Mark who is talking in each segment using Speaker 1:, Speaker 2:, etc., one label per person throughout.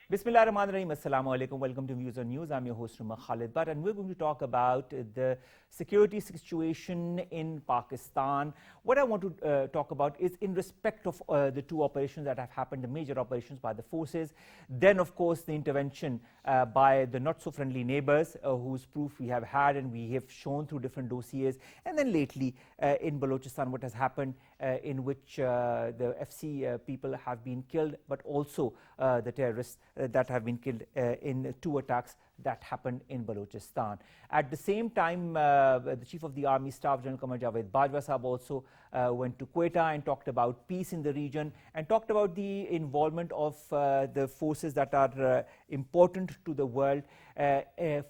Speaker 1: Bismillahirrahmanirrahim. Assalamu alaikum. Welcome to Views on News. I'm your host, Khalid. And we're going to talk about the security situation in Pakistan. What I want to talk about is in respect of the two operations that have happened, the major operations by the forces. Then, of course, the intervention by the not-so-friendly neighbors, whose proof we have had and we have shown through different dossiers. And then lately in Balochistan, what has happened in which the FC people have been killed, but also the terrorists that have been killed in two attacks that happened in Balochistan. At the same time, the Chief of the Army Staff, General Qamar Javed Bajwa Sahab, also went to Quetta and talked about peace in the region and talked about the involvement of the forces that are important to the world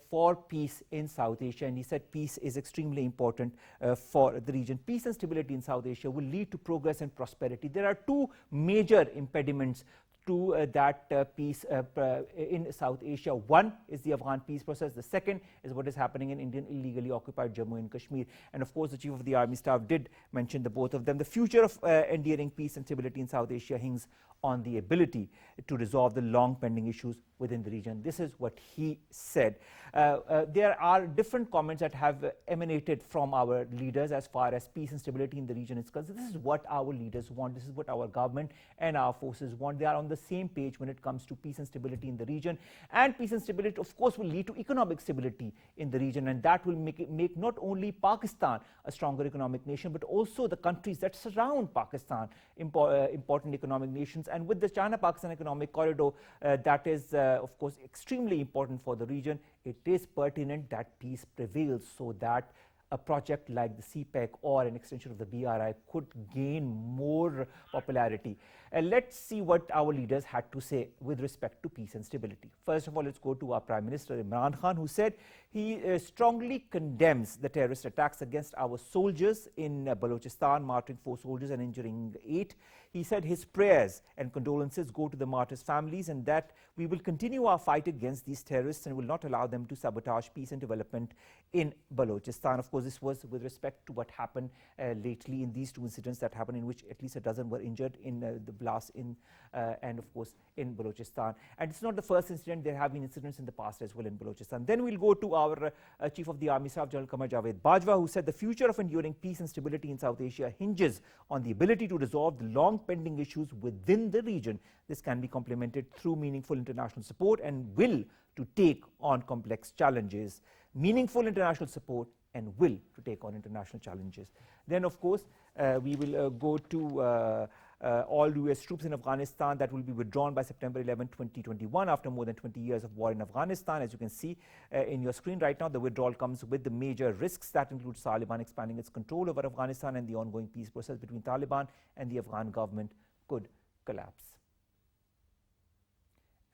Speaker 1: for peace in South Asia. And he said peace is extremely important for the region. Peace and stability in South Asia will lead to progress and prosperity. There are two major impediments to that peace in South Asia. One is the Afghan peace process. The second is what is happening in Indian illegally occupied Jammu and Kashmir. And of course, the Chief of the Army Staff did mention the both of them. The future of enduring peace and stability in South Asia hangs on the ability to resolve the long pending issues within the region. This is what he said. There are different comments that have emanated from our leaders as far as peace and stability in the region is concerned. This is what our leaders want. This is what our government and our forces want. They are on the same page when it comes to peace and stability in the region. And peace and stability, of course, will lead to economic stability in the region. And that will make not only Pakistan a stronger economic nation, but also the countries that surround Pakistan, important economic nations. And with the China-Pakistan economic corridor, that is, of course, extremely important for the region. It is pertinent that peace prevails so that a project like the CPEC or an extension of the BRI could gain more popularity. Let's see what our leaders had to say with respect to peace and stability. First of all, let's go to our Prime Minister Imran Khan, who said he strongly condemns the terrorist attacks against our soldiers in Balochistan, martyring 4 soldiers and injuring 8. He said his prayers and condolences go to the martyrs' families and that we will continue our fight against these terrorists and will not allow them to sabotage peace and development in Balochistan. Of course, this was with respect to what happened lately in these two incidents that happened, in which at least a dozen were injured in the blast in and of course in Balochistan. And it's not the first incident. There have been incidents in the past as well in Balochistan. Then we'll go to our Chief of the Army Staff, General Qamar Javed Bajwa, who said the future of enduring peace and stability in South Asia hinges on the ability to resolve the long pending issues within the region. This can be complemented through meaningful international support and will to take on complex challenges. Meaningful international support and will to take on international challenges. Then, of course, we will go to all US troops in Afghanistan that will be withdrawn by September 11, 2021 after more than 20 years of war in Afghanistan. As you can see in your screen right now, the withdrawal comes with the major risks that includes Taliban expanding its control over Afghanistan, and the ongoing peace process between Taliban and the Afghan government could collapse.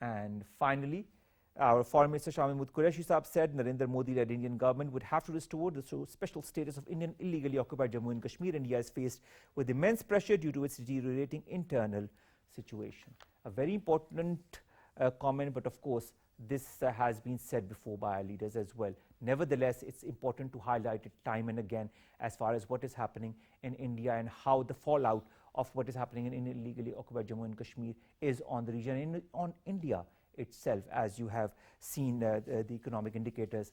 Speaker 1: And finally, our Foreign Minister Shah Mahmood Qureshi Saab said Narendra Modi-led Indian government would have to restore the special status of Indian illegally occupied Jammu and Kashmir. India is faced with immense pressure due to its deteriorating internal situation. A very important comment, but of course, this has been said before by our leaders as well. Nevertheless, it's important to highlight it time and again as far as what is happening in India and how the fallout of what is happening in illegally occupied Jammu and Kashmir is on the region and on India itself, as you have seen the economic indicators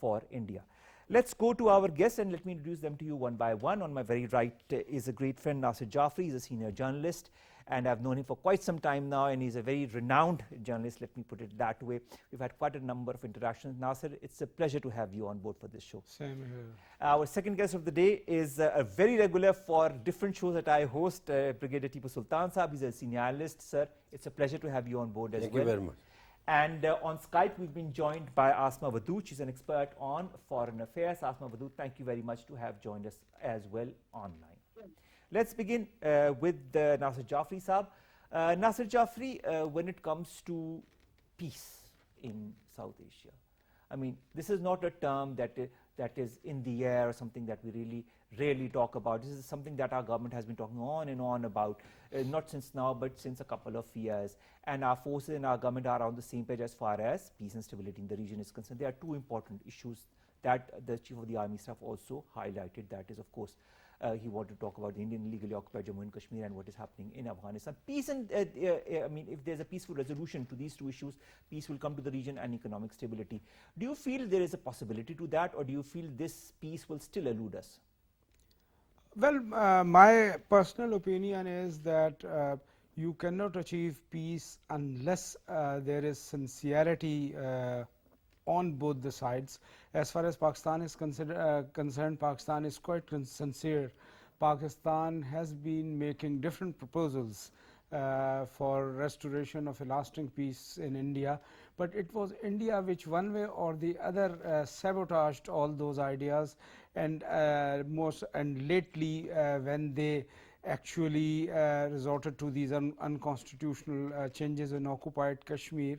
Speaker 1: for India. Let's go to our guests and let me introduce them to you one by one. On my very right is a great friend, Nasir Jafri. He's a senior journalist and I've known him for quite some time now, and he's a very renowned journalist, let me put it that way. We've had quite a number of interactions. Nasir, it's a pleasure to have you on board for this show.
Speaker 2: Same here.
Speaker 1: Our second guest of the day is a very regular for different shows that I host, Brigadier Tipu Sultan Saab. He's a senior analyst, sir. It's a pleasure to have you on board as well.
Speaker 3: Thank you very much.
Speaker 1: And on Skype, we've been joined by Asma Wadud. She's an expert on foreign affairs. Asma Wadud, thank you very much to have joined us as well online. Let's begin with Nasir Jafri Saab. Nasir Jafri, when it comes to peace in South Asia, I mean, this is not a term that is in the air or something that we really rarely talk about. This is something that our government has been talking on and on about, not since now, but since a couple of years. And our forces and our government are on the same page as far as peace and stability in the region is concerned. There are two important issues that the Chief of the Army Staff also highlighted. That is, of course, he wanted to talk about the Indian illegally occupied Jammu and Kashmir and what is happening in Afghanistan. Peace and, I mean, if there's a peaceful resolution to these two issues, peace will come to the region and economic stability. Do you feel there is a possibility to that, or do you feel this peace will still elude us?
Speaker 2: Well, my personal opinion is that you cannot achieve peace unless there is sincerity on both the sides. As far as Pakistan is concerned, Pakistan is quite sincere. Pakistan has been making different proposals for restoration of a lasting peace in India, but it was India which one way or the other sabotaged all those ideas, and lately when they actually resorted to these unconstitutional changes in occupied Kashmir,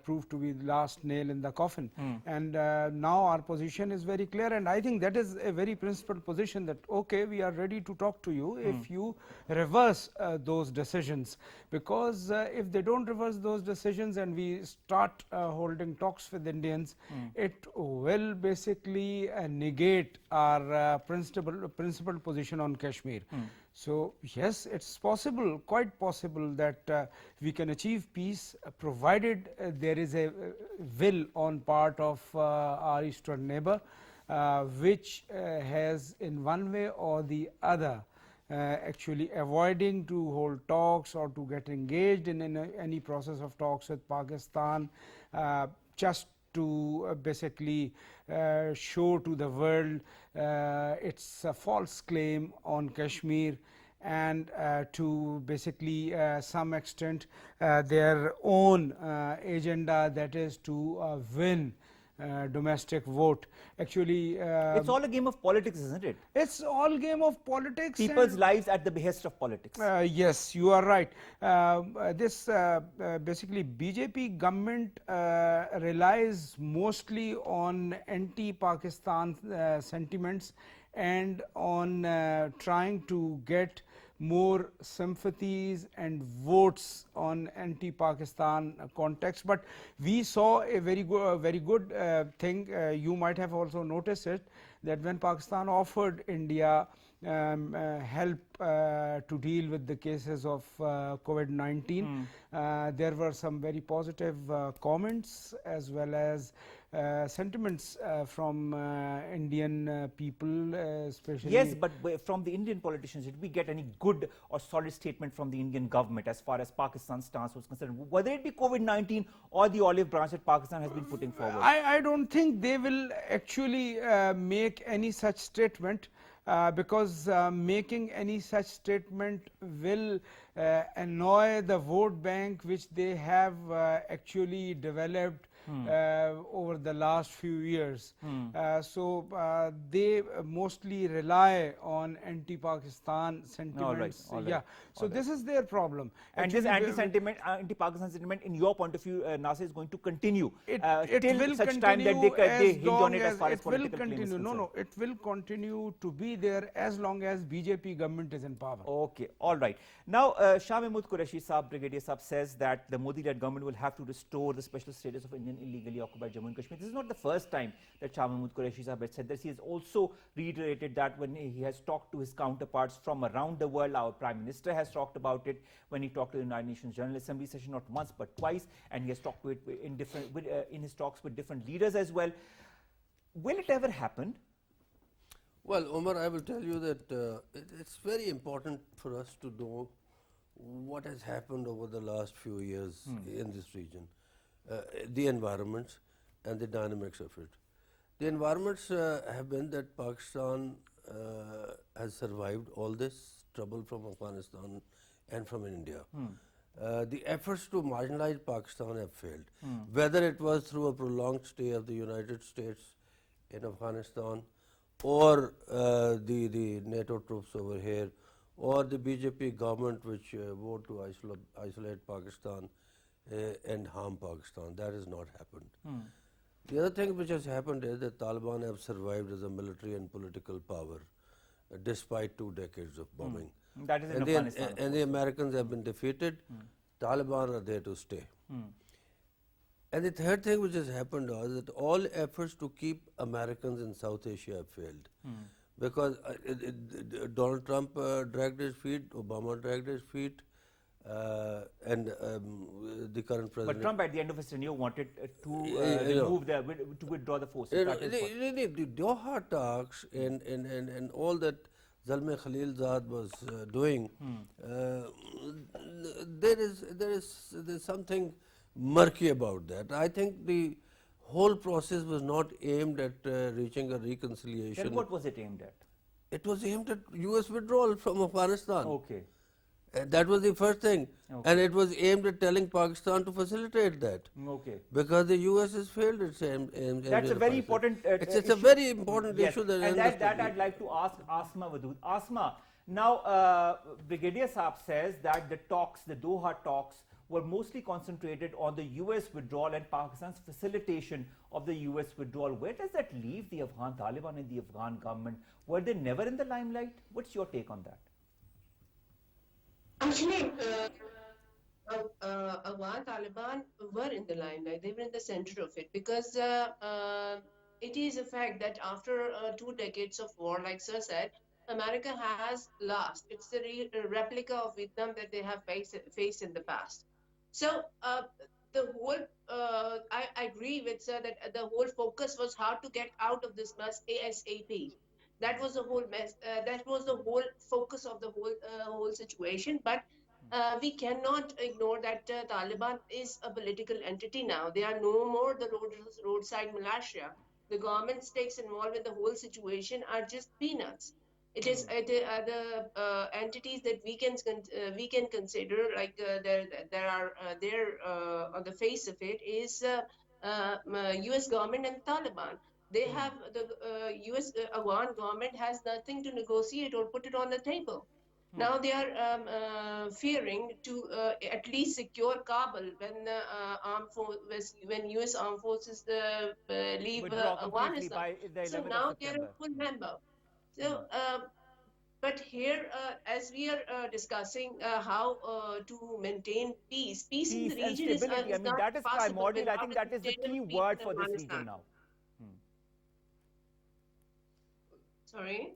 Speaker 2: proved to be the last nail in the coffin. And now our position is very clear, and I think that is a very principled position, that okay, we are ready to talk to you if you reverse those decisions, because if they don't reverse those decisions and we start holding talks with Indians, it will basically negate our principled position on Kashmir. So yes, it's possible, quite possible, that we can achieve peace provided there is a will on part of our eastern neighbor, which has in one way or the other actually avoiding to hold talks or to get engaged in any process of talks with Pakistan, just to basically show to the world its false claim on Kashmir, and to basically some extent their own agenda, that is to win domestic vote. Actually,
Speaker 1: it's all a game of politics, isn't it?
Speaker 2: It's all game of politics.
Speaker 1: People's lives at the behest of politics.
Speaker 2: Yes, you are right. This basically BJP government relies mostly on anti-Pakistan sentiments and on trying to get more sympathies and votes on anti-Pakistan context. But we saw a very good thing. You might have also noticed it, that when Pakistan offered India help to deal with the cases of COVID-19, there were some very positive comments as well as sentiments from Indian people, especially.
Speaker 1: Yes, but from the Indian politicians, did we get any good or solid statement from the Indian government as far as Pakistan's stance was concerned, whether it be COVID-19 or the olive branch that Pakistan has been putting forward?
Speaker 2: I don't think they will actually make any such statement, because making any such statement will annoy the vote bank which they have actually developed over the last few years. So they mostly rely on anti-Pakistan sentiments.
Speaker 1: All right.
Speaker 2: Yeah. So this is their problem.
Speaker 1: And
Speaker 2: Actually,
Speaker 1: this anti-Pakistan sentiment, in your point of view, Nasir, is going to continue
Speaker 2: it
Speaker 1: till
Speaker 2: will
Speaker 1: such time that they hinge on it as far as
Speaker 2: it will
Speaker 1: political claim is
Speaker 2: continue.
Speaker 1: concerned.
Speaker 2: No, it will continue to be there as long as BJP government is in power.
Speaker 1: Okay, all right. Now, Shah Mahmood Qureshi Saab, Brigadier Saab, says that the Modi-led government will have to restore the special status of Indian illegally occupied Jammu and Kashmir. This is not the first time that Shah Mahmood Qureshi Saab has said this. He has also reiterated that when he has talked to his counterparts from around the world. Our Prime Minister has talked about it when he talked to the United Nations General Assembly session, not once but twice, and he has talked to it in his talks with different leaders as well. Will it ever happen?
Speaker 3: Well, Omar, I will tell you that it's very important for us to know what has happened over the last few years in this region, the environments and the dynamics of it. The environments have been that Pakistan has survived all this trouble from Afghanistan and from India. The efforts to marginalize Pakistan have failed, whether it was through a prolonged stay of the United States in Afghanistan, or the NATO troops over here, or the BJP government which vowed to isolate Pakistan and harm Pakistan. That has not happened. The other thing which has happened is that Taliban have survived as a military and political power despite 2 decades of bombing.
Speaker 1: That is in Afghanistan.
Speaker 3: And the Americans have been defeated. Taliban are there to stay. And the third thing which has happened was that all efforts to keep Americans in South Asia have failed. because Donald Trump dragged his feet, Obama dragged his feet, and the current
Speaker 1: But
Speaker 3: president.
Speaker 1: Trump, at the end of his tenure, wanted to
Speaker 3: you know,
Speaker 1: remove to withdraw the forces. That is what.
Speaker 3: Really, the Doha talks and all that Zalmay Khalilzad was doing, there's something murky about that. I think the whole process was not aimed at reaching a reconciliation.
Speaker 1: Then what was it aimed at?
Speaker 3: It was aimed at US withdrawal from Afghanistan.
Speaker 1: Okay.
Speaker 3: That was the first thing.
Speaker 1: Okay.
Speaker 3: And it was aimed at telling Pakistan to facilitate that.
Speaker 1: Okay.
Speaker 3: Because the US has failed its aim.
Speaker 1: That's a very important
Speaker 3: It's a
Speaker 1: issue.
Speaker 3: very important
Speaker 1: Yes.
Speaker 3: issue.
Speaker 1: And that I'd like to ask Asma Wadood. Asma, now Brigadier Saab says that the Doha talks, were mostly concentrated on the US withdrawal and Pakistan's facilitation of the US withdrawal. Where does that leave the Afghan Taliban and the Afghan government? Were they never in the limelight? What's your take on that?
Speaker 4: Actually, Afghan Taliban were in the limelight. They were in the center of it because it is a fact that after 2 decades of war, like Sir said, America has lost. It's the replica of Vietnam that they have faced in the past. So the whole, I agree with Sir that the whole focus was how to get out of this mess ASAP. That was the whole mess. That was the whole focus of the whole situation. But we cannot ignore that Taliban is a political entity now. They are no more the roadside militia. The government stakes involved in the whole situation are just peanuts. It is the entities that we can consider, like there are there on the face of it is U.S. government and Taliban. They have the U.S. Afghan government has nothing to negotiate or put it on the table. Now they are fearing to at least secure Kabul when U.S. armed forces leave Afghanistan. So now they are a full member. So, but here, as we are discussing how to maintain peace in the region
Speaker 1: and stability.
Speaker 4: is not
Speaker 1: that is
Speaker 4: possible.
Speaker 1: primordial. I think that is the key word for this region now.
Speaker 4: Sorry?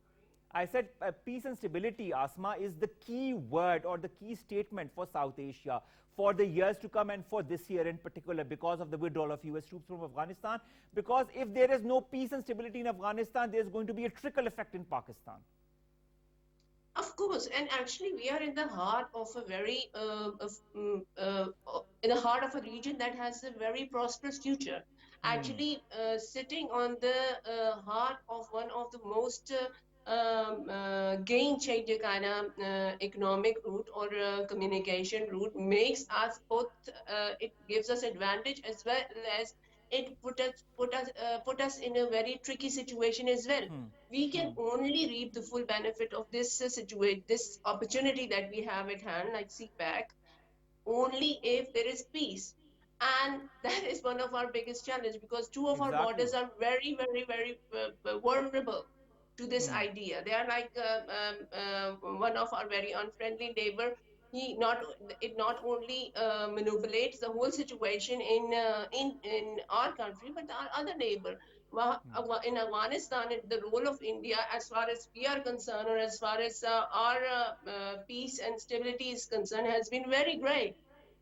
Speaker 1: I said peace and stability, Asma, is the key word or the key statement for South Asia for the years to come and for this year in particular because of the withdrawal of US troops from Afghanistan. Because if there is no peace and stability in Afghanistan, there's going to be a trickle effect in Pakistan.
Speaker 4: Of course, and actually we are in the heart of a very, in the heart of a region that has a very prosperous future. Actually, sitting on the heart of one of the most game-changer kind of economic route or communication route makes us both. It gives us advantage as well as it put us in a very tricky situation as well. We can only reap the full benefit of this situation, this opportunity that we have at hand, like CPAC, only if there is peace. And that is one of our biggest challenges because two of our borders are very, very, very vulnerable to this idea. They are like one of our very unfriendly neighbor. It not only manipulates the whole situation in our country, but our other neighbor. In Afghanistan, the role of India, as far as we are concerned, or as far as our peace and stability is concerned, has been very great.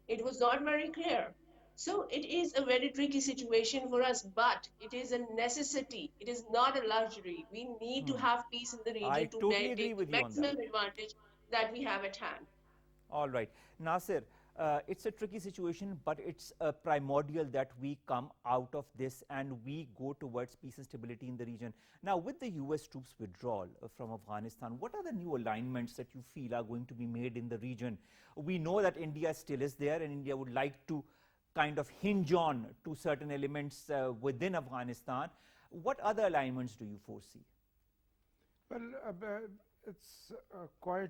Speaker 4: It was not very clear. So it is a very tricky situation for us, but it is a necessity. It is not a luxury. We need to have peace in the region to
Speaker 1: totally agree
Speaker 4: take
Speaker 1: with
Speaker 4: the
Speaker 1: you on that.
Speaker 4: maximum advantage that we have at hand.
Speaker 1: All right. Nasir, it's a tricky situation, but it's primordial that we come out of this and we go towards peace and stability in the region. Now, with the US troops withdrawal from Afghanistan, what are the new alignments that you feel are going to be made in the region? We know that India still is there and India would like to kind of hinge on to certain elements within Afghanistan. What other alignments do you foresee?
Speaker 2: Well, it's quite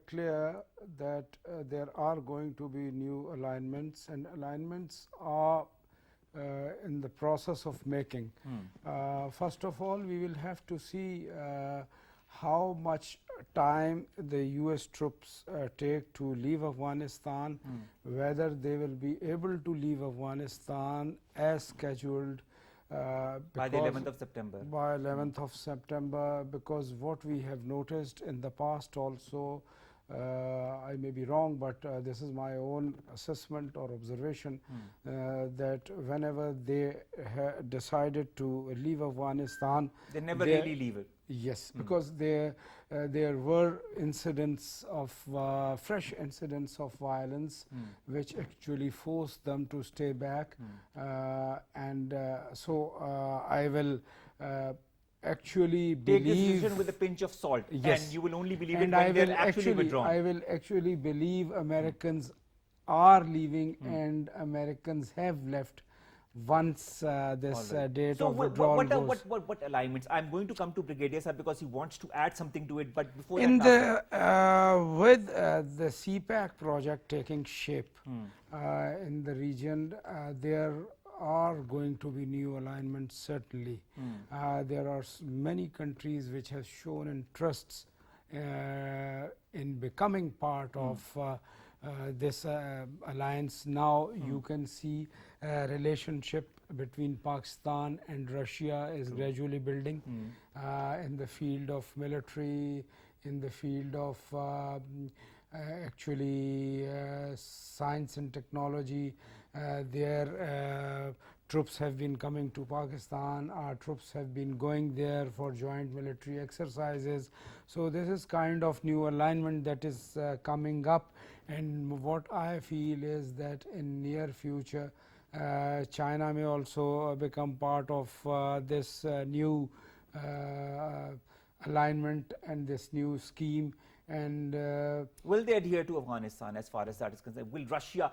Speaker 2: clear that there are going to be new alignments, and alignments are in the process of making. First of all, we will have to see how much time the US troops take to leave Afghanistan, whether they will be able to leave Afghanistan as scheduled
Speaker 1: By the 11th of September.
Speaker 2: By 11th of September, because what we have noticed in the past also, I may be wrong, but this is my own assessment or observation, that whenever they decided to leave Afghanistan,
Speaker 1: They never really leave it.
Speaker 2: yes, because there were incidents of fresh incidents of violence, which actually forced them to stay back, and so I will actually
Speaker 1: Take this
Speaker 2: believe
Speaker 1: decision with a pinch of salt,
Speaker 2: Yes.
Speaker 1: and you will only believe
Speaker 2: and
Speaker 1: it when
Speaker 2: I
Speaker 1: they're
Speaker 2: will
Speaker 1: actually withdrawn.
Speaker 2: I will actually believe Americans are leaving, and Americans have left once this
Speaker 1: Alright.
Speaker 2: date
Speaker 1: So
Speaker 2: of withdrawal goes.
Speaker 1: what alignments? I'm going to come to Brigadier Sir because he wants to add something to it, but before
Speaker 2: In
Speaker 1: that,
Speaker 2: the with the CPAC project taking shape in the region, there are going to be new alignments certainly. There are many countries which have shown interests in becoming part of this alliance. Now you can see relationship between Pakistan and Russia is gradually building in the field of military, in the field of actually science and technology. Their troops have been coming to Pakistan, our troops have been going there for joint military exercises. So this is kind of new alignment that is coming up, and what I feel is that in near future China may also become part of this new alignment and this new scheme. And
Speaker 1: will they adhere to Afghanistan as far as that is concerned? Will Russia,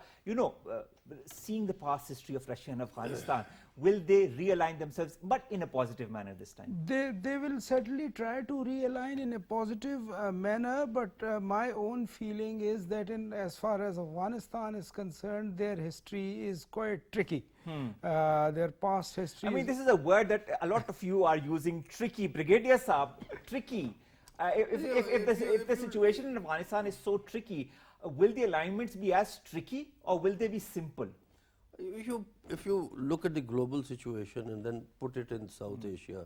Speaker 1: seeing the past history of Russia and Afghanistan, will they realign themselves, but in a positive manner this time?
Speaker 2: they will certainly try to realign in a positive manner, but my own feeling is that as far as Afghanistan is concerned, their history is quite tricky. Their past history.
Speaker 1: I mean, this is a word that a lot of you are using, tricky. Brigadier Saab, tricky. If the situation in Afghanistan is so tricky, will the alignments be as tricky or will they be simple?
Speaker 3: If you look at the global situation and then put it in South Asia,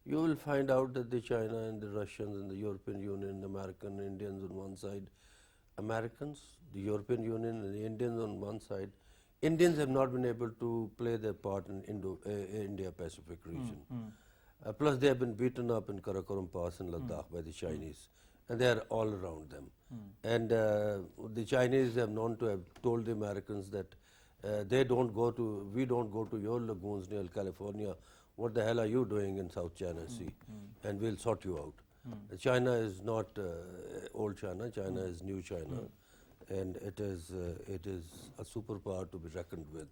Speaker 3: you will find out that the China and the Russians and the European Union, the American, Indians on one side, Americans, the European Union and the Indians on one side, Indians have not been able to play their part in India-Pacific region. Plus they have been beaten up in Karakoram Pass in Ladakh by the Chinese, and they are all around them. And the Chinese have known to have told the Americans that we don't go to your lagoons near California. What the hell are you doing in South China Sea? And we'll sort you out. China is not old China. China is new China. And it is a superpower to be reckoned with.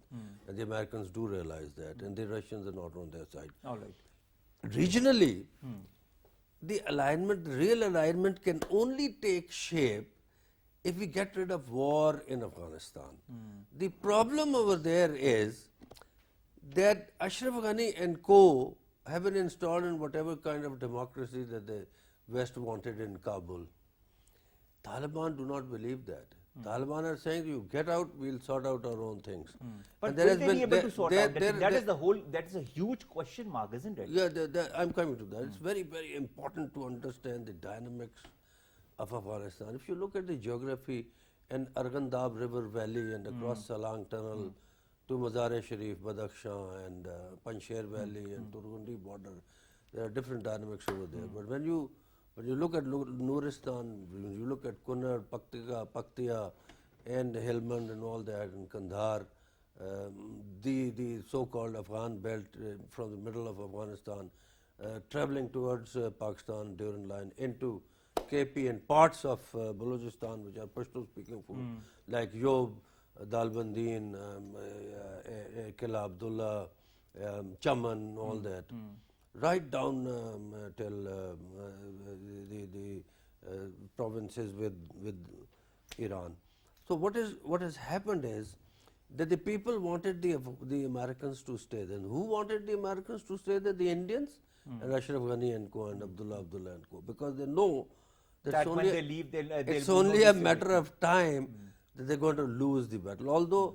Speaker 3: And the Americans do realize that, and the Russians are not on their side.
Speaker 1: All right.
Speaker 3: Regionally, the real alignment can only take shape if we get rid of war in Afghanistan. The problem over there is that Ashraf Ghani and co have been installed in whatever kind of democracy that the West wanted in Kabul. Taliban do not believe that. Taliban are saying, you get out, we'll sort out our own things.
Speaker 1: But will they be able to sort out? That is a huge question mark, isn't it?
Speaker 3: Yeah, I'm coming to that. It's very, very important to understand the dynamics of Afghanistan. If you look at the geography and Arghandab River Valley and across Salang Tunnel to Mazar-e-Sharif, Badakhshan and Panjshir Valley and Durrani border, there are different dynamics over there. But when you look at Nuristan, when you look at Kunar, Paktiya and Helmand and all that, and Kandahar, the so-called Afghan belt from the middle of Afghanistan, traveling towards Pakistan, Durrani line, into KP and parts of Balochistan, which are Pashto-speaking food, like Yob, Dalbandin, Kila Abdullah, Chaman, all that. Right down till the provinces with Iran. So what has happened is that the people wanted the Americans to stay there. And who wanted the Americans to stay there? The Indians and Ashraf Ghani and co and Abdullah and co, because they know that
Speaker 1: when they leave,
Speaker 3: it's only a matter of time that they're going to lose the battle. Although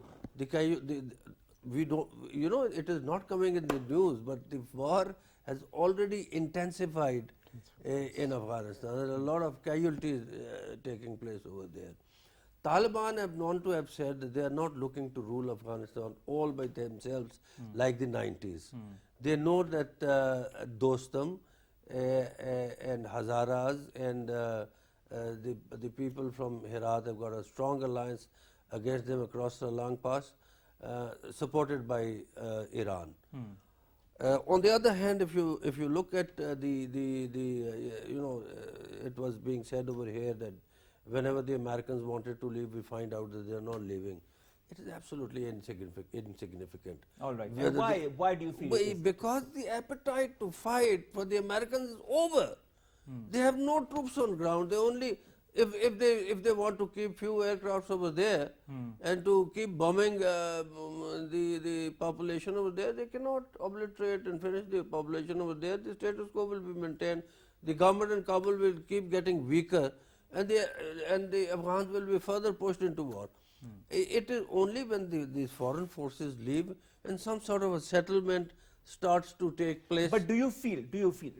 Speaker 3: we don't, you know, it is not coming in the news, but the war has already intensified in Afghanistan. There are a lot of casualties taking place over there. Taliban have known to have said that they are not looking to rule Afghanistan all by themselves like the 90s. They know that Dostum and Hazaras and the people from Herat have got a strong alliance against them across the Lang Pass, supported by Iran. On the other hand, if you look at it was being said over here that whenever the Americans wanted to leave, we find out that they are not leaving. It is absolutely insignificant.
Speaker 1: All right. Why do you feel it is?
Speaker 3: Because the appetite to fight for the Americans is over. They have no troops on ground. They only, if they want to keep few aircrafts over there and to keep bombing the population over there, they cannot obliterate and finish the population over there. The status quo will be maintained. The government in Kabul will keep getting weaker, and the Afghans will be further pushed into war. It is only when these foreign forces leave and some sort of a settlement starts to take place.
Speaker 1: But do you feel,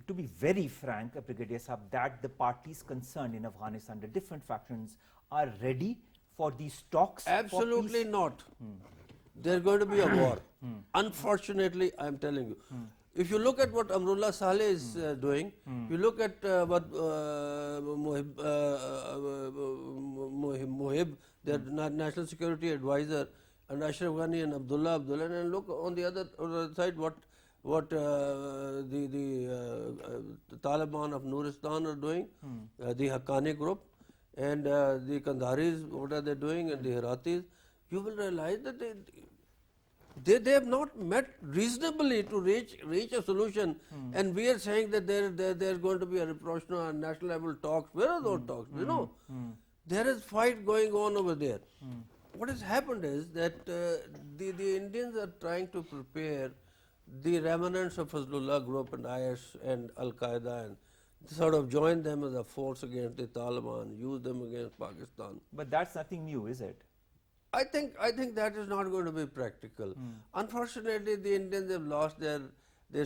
Speaker 1: to be very frank, Brigadier Saab, that the parties concerned in Afghanistan, the different factions, are ready for these talks?
Speaker 3: Absolutely not. There's going to be a war. Unfortunately, I'm telling you. If you look at what Amrullah Saleh is doing, you look at what Mohib, their national security advisor, and Ashraf Ghani and Abdul, and look on the other side what the Taliban of Nuristan are doing, the Haqqani group, and the Kandharis, what are they doing, and the Heratis, you will realize that they have not met reasonably to reach a solution, and we are saying that there is going to be a rapprochement on national level talks. Where are those talks? You know, there is fight going on over there. What has happened is that the Indians are trying to prepare the remnants of Fazlullah group and IS and Al Qaeda and sort of join them as a force against the Taliban, use them against Pakistan.
Speaker 1: But that's nothing new, is it?
Speaker 3: I think that is not going to be practical. Unfortunately, the Indians have lost their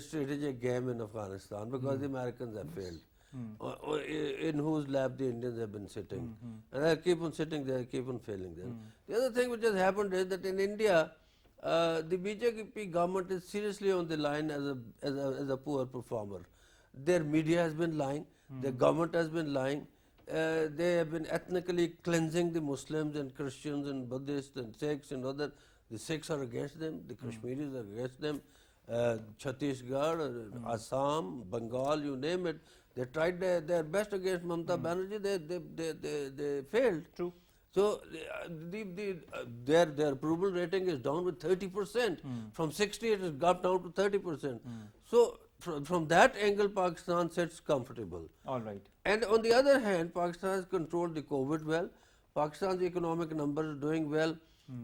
Speaker 3: strategic game in Afghanistan because the Americans have failed. In whose lap the Indians have been sitting. And they keep on sitting there, keep on failing there. The other thing which has happened is that in India, the BJP government is seriously on the line as a poor performer. Their media has been lying, their government has been lying. They have been ethnically cleansing the Muslims and Christians and Buddhists and Sikhs and other. The Sikhs are against them, the Kashmiris are against them, Chhattisgarh, Assam, Bengal, you name it. They tried their best against Mamata Banerjee, they failed.
Speaker 1: True.
Speaker 3: So their approval rating is down with 30%. From 60 it has got down to 30%. So from that angle, Pakistan sits comfortable.
Speaker 1: All right.
Speaker 3: And on the other hand, Pakistan has controlled the COVID well. Pakistan's economic numbers are doing well.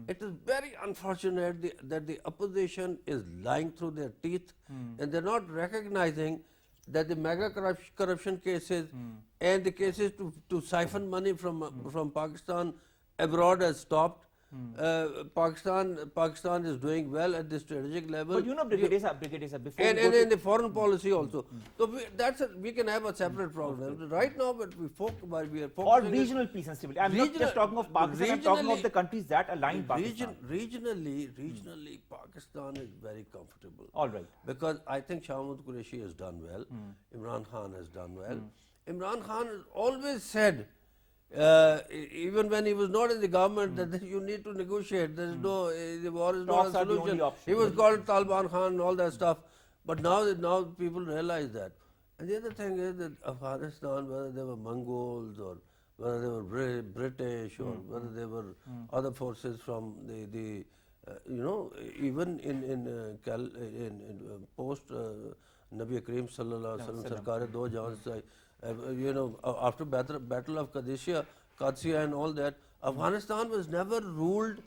Speaker 3: It is very unfortunate that the opposition is lying through their teeth and they're not recognizing that the mega corruption cases and the cases to siphon money from Pakistan abroad has stopped. Pakistan is doing well at the strategic level.
Speaker 1: But you know, Brigadier Saab, before
Speaker 3: and in the foreign policy also. So we can have a separate program. Right now, but we are focusing
Speaker 1: or regional peace and stability. I'm not just talking of Pakistan, I'm talking of the countries that align Pakistan.
Speaker 3: Regionally, Pakistan is very comfortable.
Speaker 1: All right.
Speaker 3: Because I think Shah Mahmood Qureshi has done well. Imran Khan has done well. Imran Khan has always said, even when he was not in the government, that you need to negotiate. There is no, the war is not a solution. He was called Taliban Khan and all that stuff. But now people realize that. And the other thing is that Afghanistan, whether they were Mongols or whether they were British or whether they were other forces from the even in post Nabi Kareem Sallallahu Alaihi Wasallam Sarkar do Jahans, after Battle of Qadsiya and all that, Afghanistan was never ruled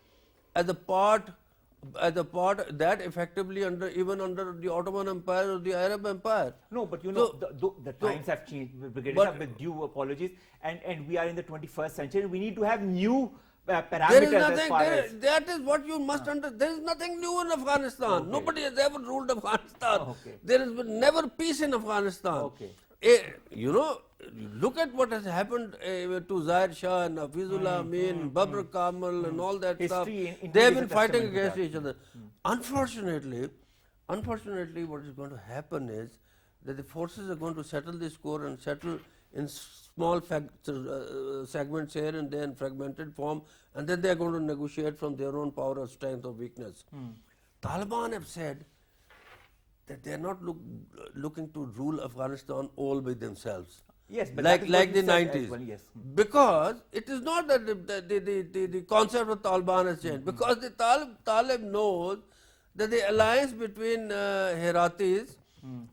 Speaker 3: as a part that effectively even under the Ottoman Empire or the Arab Empire.
Speaker 1: No, but the times have changed, Brigadier, with due apologies, and we are in the 21st century. We need to have new
Speaker 3: There is
Speaker 1: parameters as
Speaker 3: nothing,
Speaker 1: far as.
Speaker 3: that is what you must understand. There is nothing new in Afghanistan.
Speaker 1: Okay.
Speaker 3: Nobody has ever ruled Afghanistan.
Speaker 1: Okay.
Speaker 3: There has been never peace in Afghanistan.
Speaker 1: Okay.
Speaker 3: You know, look at what has happened to Zahir Shah and Hafizullah Amin, Babur Kamal and all that stuff.
Speaker 1: History
Speaker 3: They have
Speaker 1: is a
Speaker 3: been fighting
Speaker 1: testament to
Speaker 3: against
Speaker 1: that.
Speaker 3: each other. Unfortunately, what is going to happen is that the forces are going to settle the score and settle in small segments here and there in fragmented form, and then they are going to negotiate from their own power of strength or weakness. Taliban have said that they are not looking to rule Afghanistan all by themselves.
Speaker 1: Yes, but
Speaker 3: like
Speaker 1: that is what
Speaker 3: the
Speaker 1: you said as
Speaker 3: 90s.
Speaker 1: well, yes.
Speaker 3: Because it is not that the concept of Taliban has changed. Because the Talib knows that the alliance between Heratis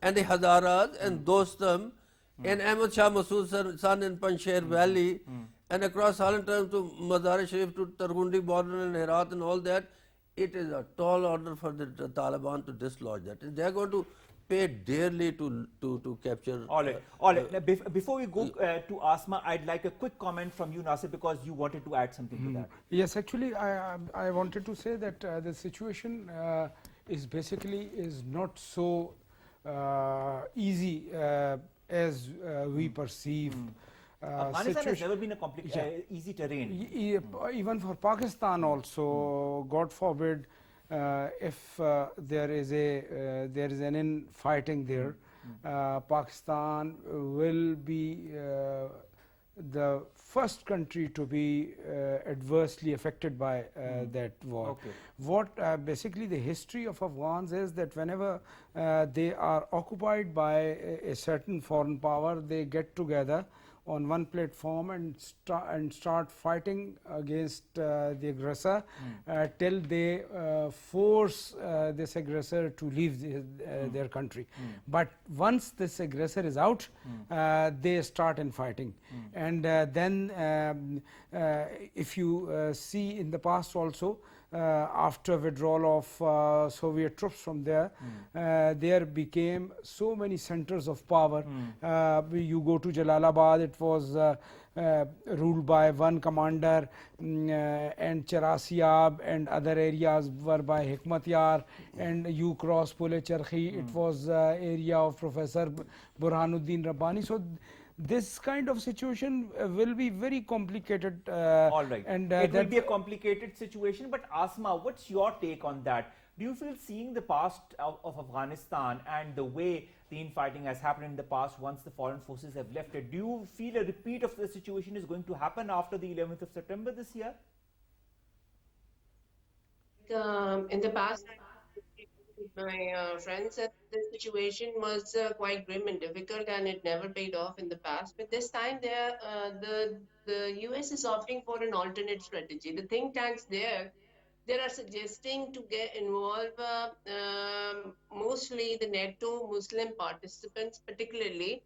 Speaker 3: and the Hazaras and Dostum and Ahmad Shah Masood's son in Panjshir Valley and across Holland terms to Mazar-e Sharif to Targundi border and Herat and all that, it is a tall order for the Taliban to dislodge that. They are going to pay dearly to capture.
Speaker 1: All right, all right. Now, before we go to Asma, I'd like a quick comment from you, Nasir, because you wanted to add something to that.
Speaker 2: Yes, actually, I wanted to say that the situation is basically not so easy as we perceive.
Speaker 1: Afghanistan has never been a easy terrain.
Speaker 2: Even for Pakistan also, God forbid, if there is an infighting there, Pakistan will be the first country to be adversely affected by that war.
Speaker 1: Okay.
Speaker 2: What basically the history of Afghans is that whenever they are occupied by a certain foreign power, they get together on one platform and start fighting against the aggressor till they force this aggressor to leave their country. But once this aggressor is out, they start in fighting. And then if you see in the past also, after withdrawal of Soviet troops from there, there became so many centers of power. You go to Jalalabad, it was ruled by one commander, and Charasiab and other areas were by Hikmatyar, and you cross Pule Charkhi, it was area of Professor Burhanuddin Rabbani. So this kind of situation will be very complicated.
Speaker 1: All right.
Speaker 2: And
Speaker 1: it will be a complicated situation, but Asma, what's your take on that? Do you feel, seeing the past of Afghanistan and the way the infighting has happened in the past once the foreign forces have left it, do you feel a repeat of the situation is going to happen after the 11th of September this year?
Speaker 4: In the past, my friends said the situation was quite grim and difficult, and it never paid off in the past. But this time, the US is opting for an alternate strategy. The think tanks they are suggesting to get involved mostly the NATO Muslim participants, particularly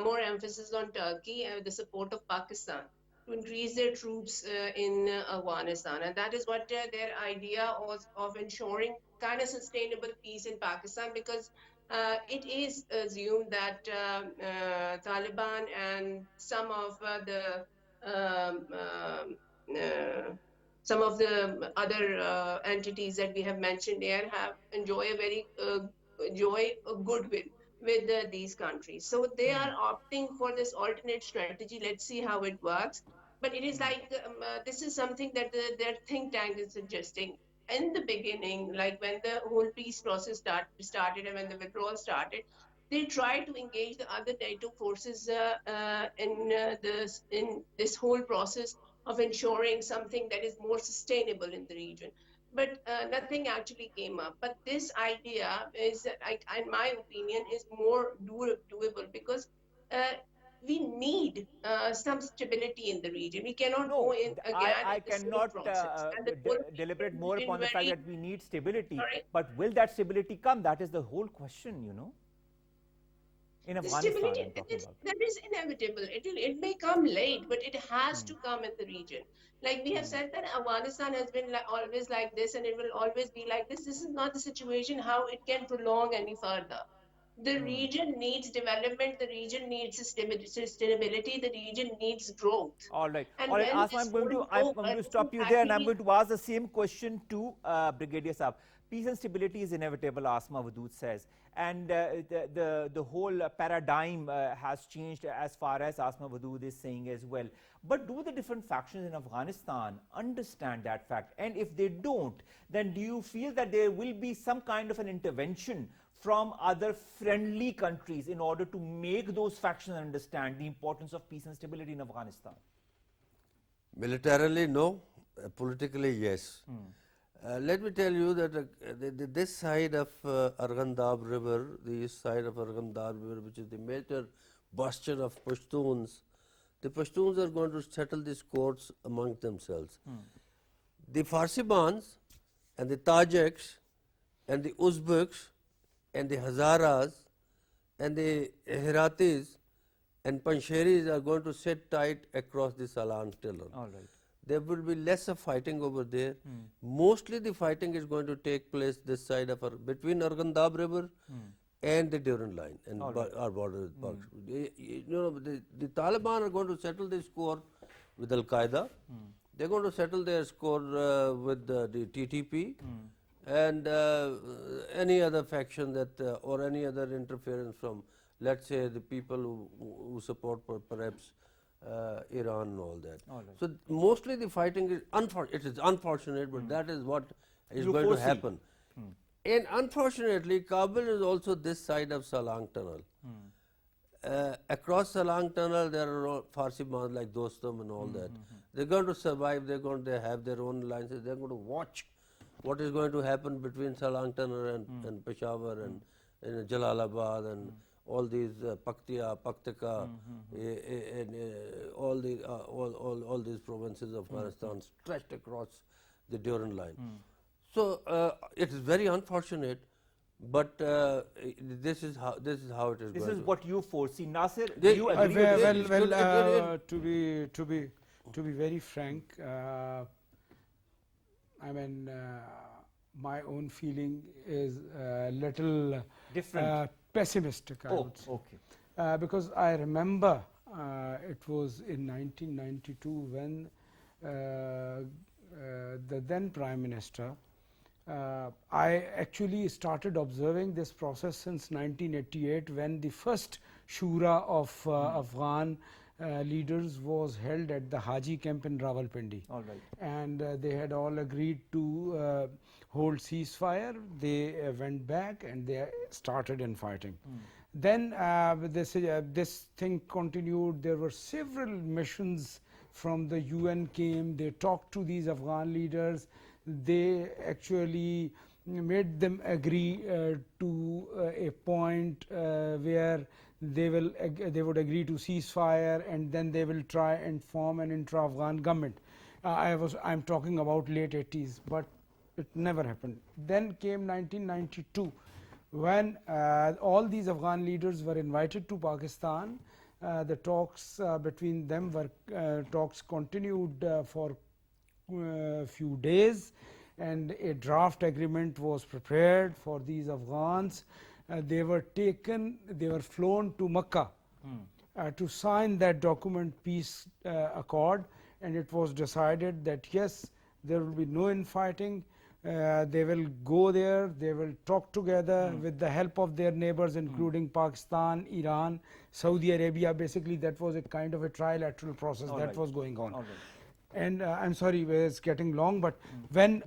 Speaker 4: more emphasis on Turkey and the support of Pakistan to increase their troops in Afghanistan. And that is what their idea was of ensuring kind of sustainable peace in Pakistan, because it is assumed that Taliban and um, um, uh, some of the other entities that we have mentioned here have enjoy a goodwill with these countries. So they are opting for this alternate strategy. Let's see how it works. But it is like this is something that their think tank is suggesting. In the beginning, like when the whole peace process started and when the withdrawal started, they tried to engage the other NATO forces in this whole process of ensuring something that is more sustainable in the region. But nothing actually came up. But this idea is, in my opinion, is more doable, because uh, we need some stability in the region. We cannot go
Speaker 1: No,
Speaker 4: in again
Speaker 1: I
Speaker 4: in the same
Speaker 1: cannot
Speaker 4: process. And the whole
Speaker 1: deliberate
Speaker 4: region
Speaker 1: more upon the fact
Speaker 4: very
Speaker 1: that we need stability.
Speaker 4: sorry.
Speaker 1: But will that stability come? That is the whole question, in
Speaker 4: The
Speaker 1: Afghanistan
Speaker 4: stability
Speaker 1: I'm talking about.
Speaker 4: that is inevitable. It may come late, but it has to come in the region. Like we have said that Afghanistan has been always like this, and it will always be like this. This is not the situation how it can prolong any further. The region needs development, the region needs sustainability, the region needs growth. And
Speaker 1: All right,
Speaker 4: when
Speaker 1: Asma,
Speaker 4: this
Speaker 1: I'm
Speaker 4: whole
Speaker 1: going to
Speaker 4: this
Speaker 1: stop you there, and I'm
Speaker 4: happy
Speaker 1: going to ask the same question to Brigadier Saab. Peace and stability is inevitable, Asma Wadood says, and the whole paradigm has changed as far as Asma Wadood is saying as well. But do the different factions in Afghanistan understand that fact? And if they don't, then do you feel that there will be some kind of an intervention from other friendly countries in order to make those factions understand the importance of peace and stability in Afghanistan?
Speaker 3: Militarily, no. Politically, yes. Let me tell you that this side of Arghandab River, the east side of Arghandab River, which is the major bastion of Pashtuns, the Pashtuns are going to settle these courts among themselves. The Farsibans and the Tajiks and the Uzbeks and the Hazaras and the Heratis and Pansheris are going to sit tight across the Salang Tiller.
Speaker 1: All right.
Speaker 3: There will be less of fighting over there. Mostly the fighting is going to take place this side of between Arghandab River and the Durrani line and our border with Pakistan. You know, the Taliban are going to settle their score with Al Qaeda. They're going to settle their score with the TTP and any other faction that or any other interference from, let's say, the people who support perhaps Iran and all that. So mostly the fighting is unfortunate, but that is what is going to happen. And unfortunately, Kabul is also this side of Salang Tunnel. Across Salang Tunnel, there are Farsibans like Dostum and all that. They're going to survive. They're going to have their own alliances. They're going to watch what is going to happen between Salang Tunnel and Peshawar and Jalalabad and all these Paktia, Paktika, and all these provinces of Afghanistan stretched across the Durrani line. So it is very unfortunate, but this is how it is.
Speaker 1: This
Speaker 3: going
Speaker 1: is
Speaker 3: to.
Speaker 1: what you foresee, Nasir. Do you agree with this?
Speaker 2: To be very frank, I mean, my own feeling is a little
Speaker 1: Different.
Speaker 2: Pessimistic, I would say.
Speaker 1: Okay.
Speaker 2: Because I remember it was in 1992 when the then Prime Minister, I actually started observing this process since 1988 when the first Shura of Afghan leaders was held at the Haji camp in Rawalpindi.
Speaker 1: All right.
Speaker 2: And they had all agreed to hold ceasefire. They went back and they started infighting. Then this thing continued. There were several missions from the UN came. They talked to these Afghan leaders. They actually made them agree to a point where they would agree to ceasefire, and then they will try and form an intra-Afghan government. I'm talking about late 80s, but it never happened. Then came 1992 when all these Afghan leaders were invited to Pakistan. The talks between them were talks continued for a few days, and a draft agreement was prepared for these Afghans. They were flown to Makkah to sign that document, peace accord, and it was decided that yes, there will be no infighting. They will go there, they will talk together with the help of their neighbors, including Pakistan, Iran, Saudi Arabia. Basically, that was a kind of a trilateral process that was going on. And I'm sorry, it's getting long, but when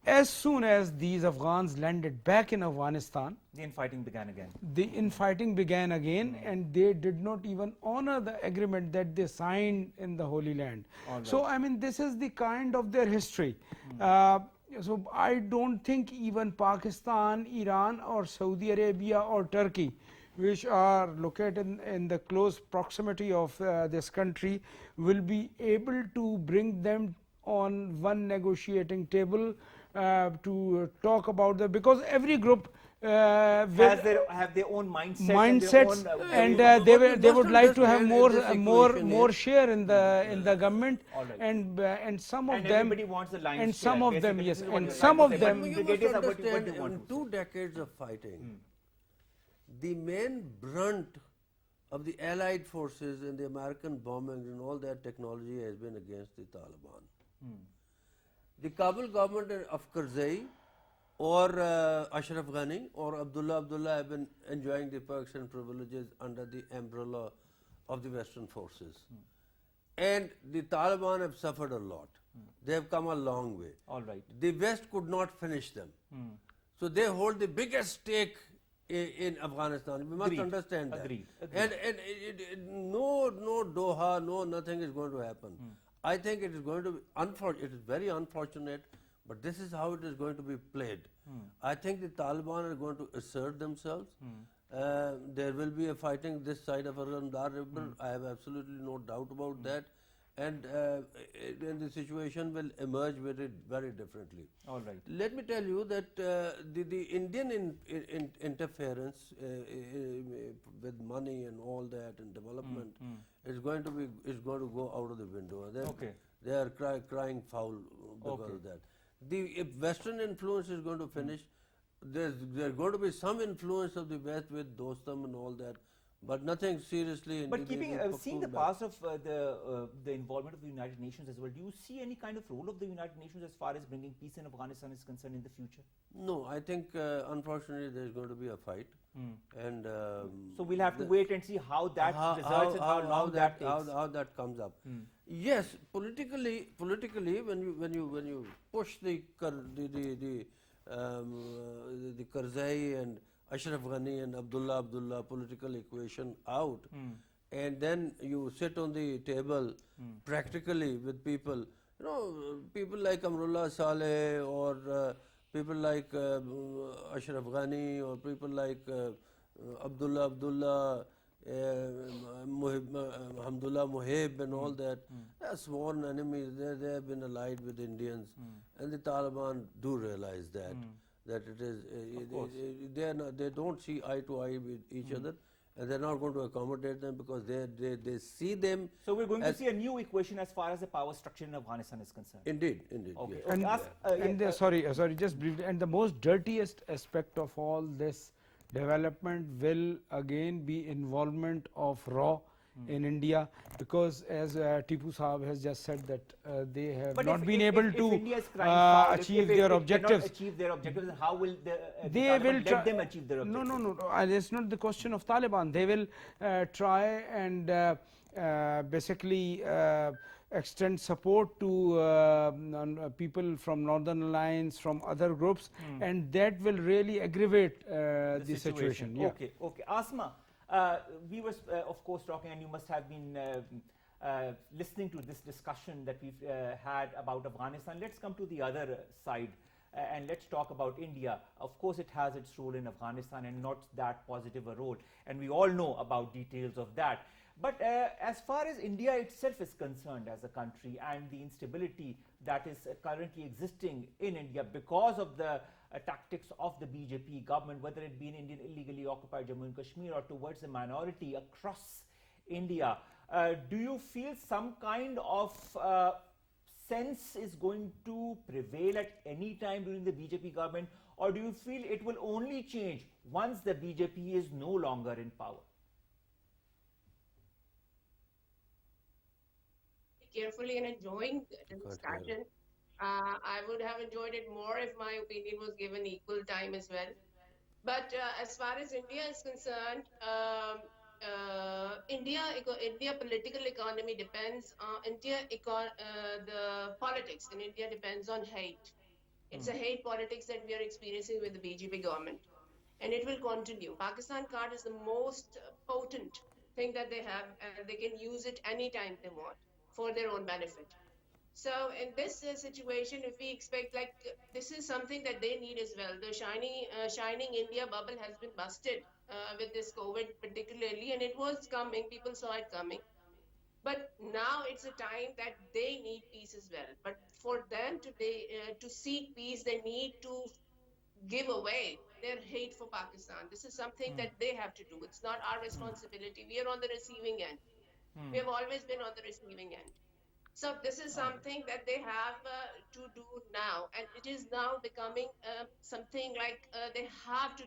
Speaker 2: as soon as these Afghans landed back in Afghanistan,
Speaker 1: the infighting began again.
Speaker 2: And they did not even honor the agreement that they signed in the Holy Land. So, I mean, this is the kind of their history. So, I don't think even Pakistan, Iran, or Saudi Arabia, or Turkey, which are located in the close proximity of this country, will be able to bring them on one negotiating table to talk about the, because every group
Speaker 1: have their own
Speaker 2: mindsets, and they would like to have more share in the government, and some of them
Speaker 1: everybody wants the lion's
Speaker 2: and
Speaker 1: share,
Speaker 2: some of them,
Speaker 1: basically.
Speaker 2: yes,
Speaker 1: This is what
Speaker 2: and
Speaker 1: you're
Speaker 2: some
Speaker 1: trying
Speaker 2: of
Speaker 1: to say.
Speaker 2: them.
Speaker 3: You must understand, in 2 decades of fighting, the main brunt of the Allied forces and the American bombings and all that technology has been against the Taliban. The Kabul government of Karzai or Ashraf Ghani or Abdullah have been enjoying the perks and privileges under the umbrella of the Western forces. And the Taliban have suffered a lot. They have come a long way.
Speaker 1: All right.
Speaker 3: The West could not finish them. So they hold the biggest stake in Afghanistan. We must
Speaker 1: Agreed.
Speaker 3: understand that.
Speaker 1: Agreed.
Speaker 3: And no Doha, no nothing is going to happen. I think it is going to be unfortunate. It is very unfortunate, but this is how it is going to be played. I think the Taliban are going to assert themselves. There will be a fighting this side of Arandar River. I have absolutely no doubt about that. And the situation will emerge very differently.
Speaker 1: All right.
Speaker 3: Let me tell you that the Indian interference with money and all that and development is going to go out of the window. They are crying foul because of that. If Western influence is going to finish, there's going to be some influence of the West with Dostam and all that, but nothing seriously.
Speaker 1: But seeing the past of the involvement of the United Nations as well, do you see any kind of role of the United Nations as far as bringing peace in Afghanistan is concerned in the future?
Speaker 3: No, I think unfortunately there is going to be a fight, and
Speaker 1: so we'll have to wait and see how that results and how long that takes.
Speaker 3: How that comes up. Yes, politically, when you push the Karzai and Ashraf Ghani and Abdullah political equation out, and then you sit on the table practically with people, people like Amrullah Saleh or people like Ashraf Ghani or people like Abdullah, Hamdullah Muhib and all that. They are sworn enemies. They have been allied with Indians, and the Taliban do realize that. That it is, they don't see eye to eye with each other, and they're not going to accommodate them because they see them.
Speaker 1: So we're going to see a new equation as far as the power structure in Afghanistan is concerned.
Speaker 3: Indeed.
Speaker 1: Okay.
Speaker 2: Yes. Sorry, just briefly. And the most dirtiest aspect of all this development will again be involvement of RAW in India, because as Tipu Sahab has just said that they have not been able to achieve their objectives.
Speaker 1: Achieve their objectives, and how will
Speaker 2: they
Speaker 1: Taliban let them achieve their objectives?
Speaker 2: No. It's not the question of Taliban. They will try and basically extend support to people from Northern Alliance, from other groups, and that will really aggravate the situation. Yeah.
Speaker 1: Okay. Asma, we were of course talking, and you must have been listening to this discussion that we've had about Afghanistan. Let's come to the other side and let's talk about India. Of course, it has its role in Afghanistan, and not that positive a role, and we all know about details of that. But as far as India itself is concerned as a country, and the instability that is currently existing in India because of the tactics of the BJP government, whether it be in Indian illegally occupied Jammu and Kashmir or towards the minority across India, do you feel some kind of sense is going to prevail at any time during the BJP government, or do you feel it will only change once the BJP is no longer in power?
Speaker 4: Carefully and enjoying the discussion. I would have enjoyed it more if my opinion was given equal time as well. But as far as India is concerned, India political economy depends on the politics in India depends on hate. It's a hate politics that we are experiencing with the BJP government, and it will continue. Pakistan card is the most potent thing that they have, and they can use it anytime they want for their own benefit. So in this situation, if we expect, like, this is something that they need as well. The shining India bubble has been busted with this COVID particularly, and it was coming. People saw it coming. But now it's a time that they need peace as well. But for them to seek peace, they need to give away their hate for Pakistan. This is something that they have to do. It's not our responsibility. We are on the receiving end. We have always been on the receiving end. So this is something that they have to do now, and it is now becoming something like they have to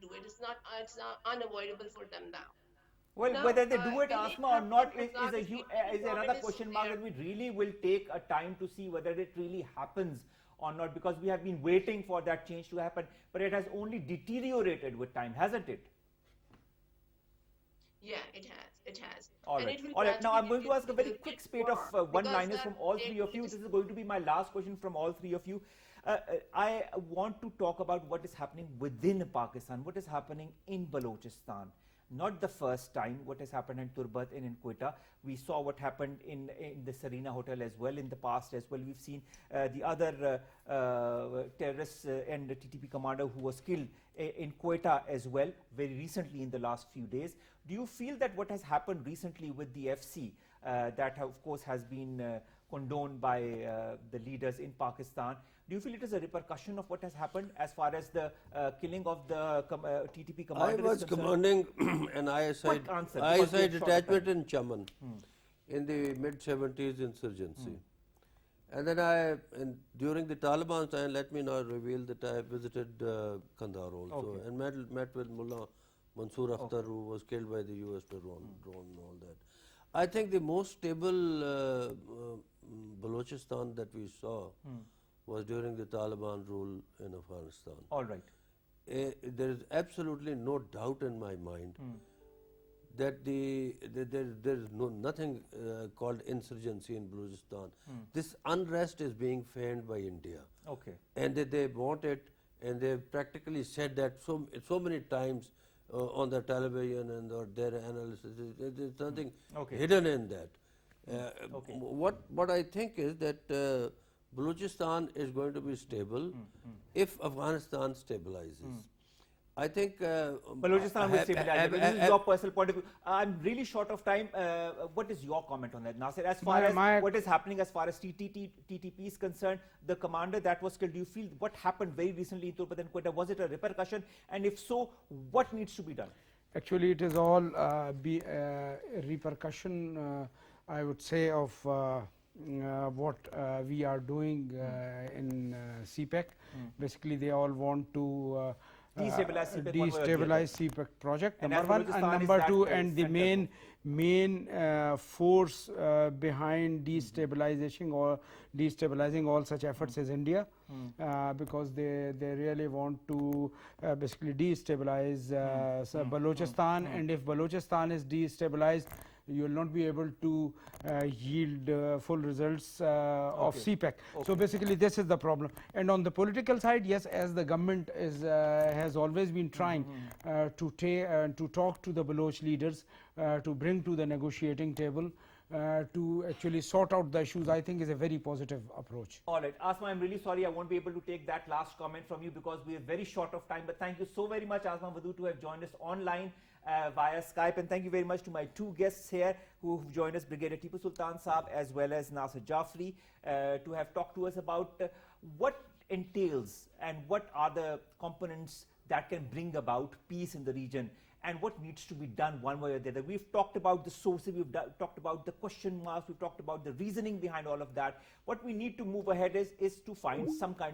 Speaker 4: do it. It's not unavoidable for them now.
Speaker 1: Well,
Speaker 4: Now,
Speaker 1: whether they do it,
Speaker 4: when it
Speaker 1: Asma, or
Speaker 4: comes in
Speaker 1: not is
Speaker 4: Punjab, if
Speaker 1: is
Speaker 4: any
Speaker 1: another
Speaker 4: government is
Speaker 1: question mark
Speaker 4: there,
Speaker 1: that we really will take a time to see whether it really happens or not, because we have been waiting for that change to happen, but it has only deteriorated with time, hasn't it?
Speaker 4: yeah, it has,
Speaker 1: All
Speaker 4: and
Speaker 1: right,
Speaker 4: it will
Speaker 1: all right. Now I'm
Speaker 4: gradually
Speaker 1: going to ask a very quick
Speaker 4: get
Speaker 1: spate of
Speaker 4: because
Speaker 1: one-liners from all three of
Speaker 4: it
Speaker 1: you.
Speaker 4: is
Speaker 1: This is going to be my last question from all three of you. I want to talk about what is happening within Pakistan, what is happening in Balochistan. Not the first time what has happened in Turbat and in Quetta. We saw what happened in the Serena Hotel as well in the past as well. We've seen the other terrorists and the TTP commander who was killed in Quetta as well very recently in the last few days. Do you feel that what has happened recently with the FC that of course has been condoned by the leaders in Pakistan, do you feel it is a repercussion of what has happened as far as the killing of the TTP commander
Speaker 3: I was
Speaker 1: is concerned?
Speaker 3: commanding an
Speaker 1: Quick answer,
Speaker 3: ISI
Speaker 1: because we have short
Speaker 3: detachment
Speaker 1: time.
Speaker 3: in Chaman in the mid-70s insurgency. And then during the Taliban time, let me not reveal that I visited Kandahar also and met with Mullah Mansoor Akhtar, who was killed by the US drone and all that. I think the most stable Balochistan that we saw was during the Taliban rule in Afghanistan.
Speaker 1: All right.
Speaker 3: There is absolutely no doubt in my mind that there is nothing called insurgency in Balochistan. This unrest is being fanned by India.
Speaker 1: Okay.
Speaker 3: And they want it, and they practically said that so many times on the television and their analysis. There's nothing hidden in that. What I think is that Balochistan is going to be stable if Afghanistan stabilizes. I think
Speaker 1: Balochistan will stabilize. This is your personal point of view. I'm really short of time. What is your comment on that, Nasir? As far as what is happening as far as TTP is concerned, the commander that was killed, do you feel what happened very recently in Turbat and Quetta, was it a repercussion? And if so, what needs to be done?
Speaker 2: Actually, it is all a repercussion, I would say, of what we are doing in CPEC. Basically, they all want to destabilize CPEC project, number one, and number two, and the main force behind destabilizing all such efforts is India, because they really want to basically destabilize Balochistan, and if Balochistan is destabilized, you will not be able to yield full results of CPEC. So basically this is the problem. And on the political side, yes, as the government has always been trying to talk to the Baloch leaders, to bring to the negotiating table, to actually sort out the issues, I think is a very positive approach.
Speaker 1: All right, Asma, I'm really sorry I won't be able to take that last comment from you because we are very short of time, but thank you so very much, Asma Vadoo, to have joined us online via Skype, and thank you very much to my two guests here who have joined us, Brigadier Tipu Sultan Saab as well as Nasir Jafri, to have talked to us about what entails and what are the components that can bring about peace in the region and what needs to be done one way or the other. We've talked about the sources, we've talked about the question marks, we've talked about the reasoning behind all of that. What we need to move ahead is to find some kind